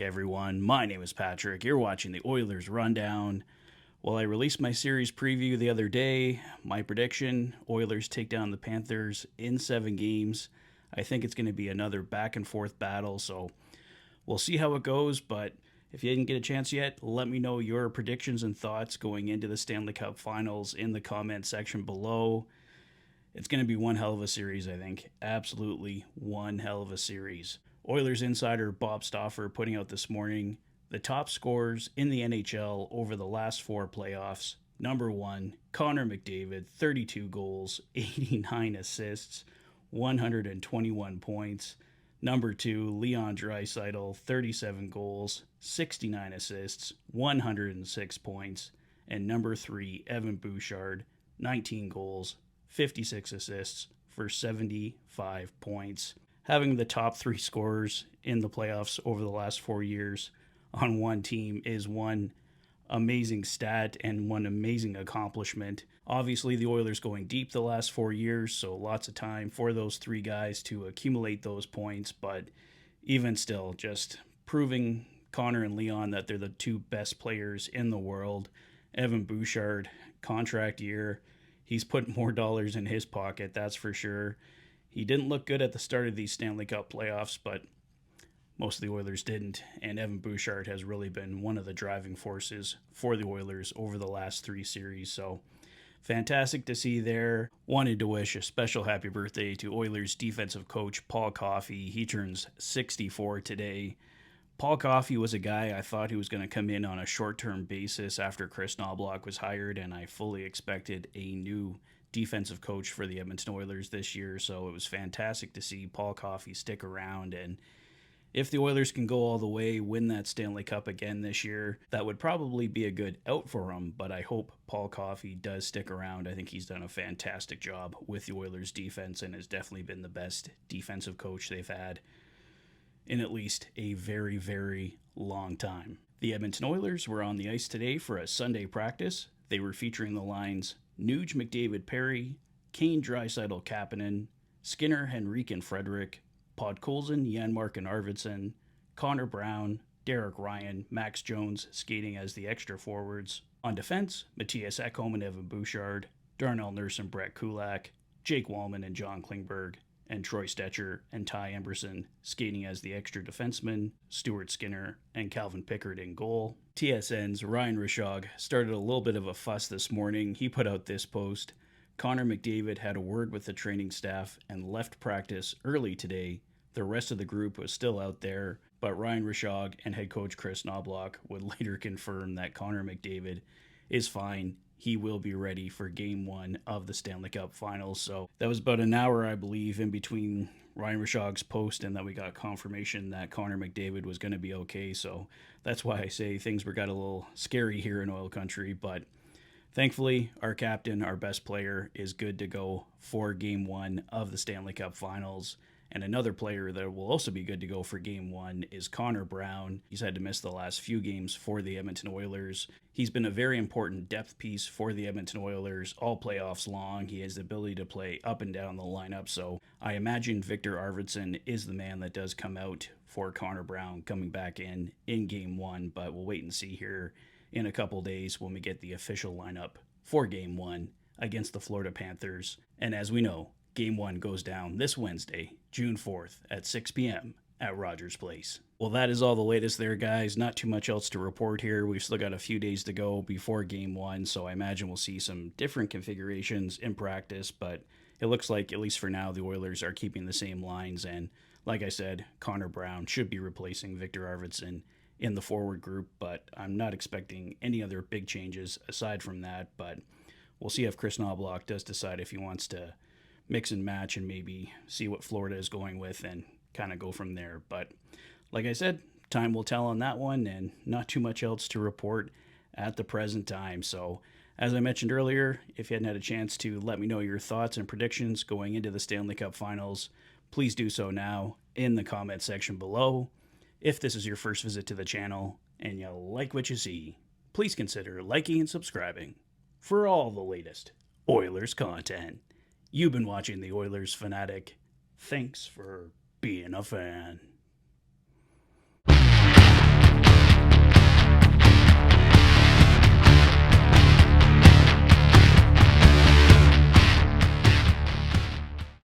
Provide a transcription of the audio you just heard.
back, everyone. My name is Patrick. You're watching the Oilers Rundown. Well, I released my series preview the other day. My prediction, Oilers take down the Panthers in 7 games. I think it's going to be another back-and-forth battle, so we'll see how it goes. But if you didn't get a chance yet, let me know your predictions and thoughts going into the Stanley Cup Finals in the comment section below. It's going to be one hell of a series, I think. Absolutely one hell of a series. Oilers insider Bob Stauffer putting out this morning the top scorers in the NHL over the last 4 playoffs. Number 1, Connor McDavid, 32 goals, 89 assists, 121 points. Number 2, Leon Draisaitl, 37 goals, 69 assists, 106 points. And number 3, Evan Bouchard, 19 goals, 56 assists for 75 points. Having the top 3 scorers in the playoffs over the last 4 years on one team is one amazing stat and one amazing accomplishment. Obviously, the Oilers going deep the last 4 years, so lots of time for those 3 guys to accumulate those points, but even still, just proving Connor and Leon that they're the 2 best players in the world. Evan Bouchard, contract year. He's put more dollars in his pocket, that's for sure. He didn't look good at the start of these Stanley Cup playoffs, but most of the Oilers didn't, and Evan Bouchard has really been one of the driving forces for the Oilers over the last 3 series, so fantastic to see there. Wanted to wish a special happy birthday to Oilers defensive coach Paul Coffey. He turns 64 today. Paul Coffey was a guy I thought he was going to come in on a short-term basis after Chris Knoblauch was hired, and I fully expected a new defensive coach for the Edmonton Oilers this year, so it was fantastic to see Paul Coffey stick around. And if the Oilers can go all the way, win that Stanley Cup again this year, that would probably be a good out for him, but I hope Paul Coffey does stick around. I think he's done a fantastic job with the Oilers defense and has definitely been the best defensive coach they've had in at least a very, very long time. The Edmonton Oilers were on the ice today for a Sunday practice. They were featuring the lines Nuge, McDavid, Perry, Kane, Draisaitl, Kapanen, Skinner, Henrique, and Frederick, Podkolzin, Janmark, and Arvidsson, Connor Brown, Derek Ryan, Max Jones skating as the extra forwards. On defense, Matthias Ekholm and Evan Bouchard, Darnell Nurse and Brett Kulak, Jake Wallman and John Klingberg, and Troy Stetcher and Ty Emberson skating as the extra defensemen, Stuart Skinner and Calvin Pickard in goal. TSN's Ryan Rishaug started a little bit of a fuss this morning. He put out this post. Connor McDavid had a word with the training staff and left practice early today. The rest of the group was still out there, but Ryan Rishaug and head coach Chris Knoblauch would later confirm that Connor McDavid is fine. He will be ready for Game 1 of the Stanley Cup Finals. So that was about an hour, I believe, in between Ryan Rishaug's post and that we got confirmation that Connor McDavid was going to be okay. So that's why I say things got a little scary here in oil country. But thankfully, our captain, our best player, is good to go for Game 1 of the Stanley Cup Finals. And another player that will also be good to go for Game 1 is Connor Brown. He's had to miss the last few games for the Edmonton Oilers. He's been a very important depth piece for the Edmonton Oilers all playoffs long. He has the ability to play up and down the lineup, so I imagine Victor Arvidsson is the man that does come out for Connor Brown coming back in Game 1, but we'll wait and see here in a couple days when we get the official lineup for Game 1 against the Florida Panthers. And as we know, Game 1 goes down this Wednesday, June 4th at 6 p.m. at Rogers Place. Well, that is all the latest there, guys. Not too much else to report here. We've still got a few days to go before Game 1, so I imagine we'll see some different configurations in practice, but it looks like, at least for now, the Oilers are keeping the same lines, and like I said, Connor Brown should be replacing Victor Arvidsson in the forward group, but I'm not expecting any other big changes aside from that, but we'll see if Chris Knoblauch does decide if he wants to mix and match and maybe see what Florida is going with and kind of go from there. But like I said, time will tell on that one, and not too much else to report at the present time. So as I mentioned earlier, if you hadn't had a chance to let me know your thoughts and predictions going into the Stanley Cup Finals, please do so now in the comment section below. If this is your first visit to the channel and you like what you see, please consider liking and subscribing for all the latest Oilers content. You've been watching the Oilers Fanatic. Thanks for being a fan.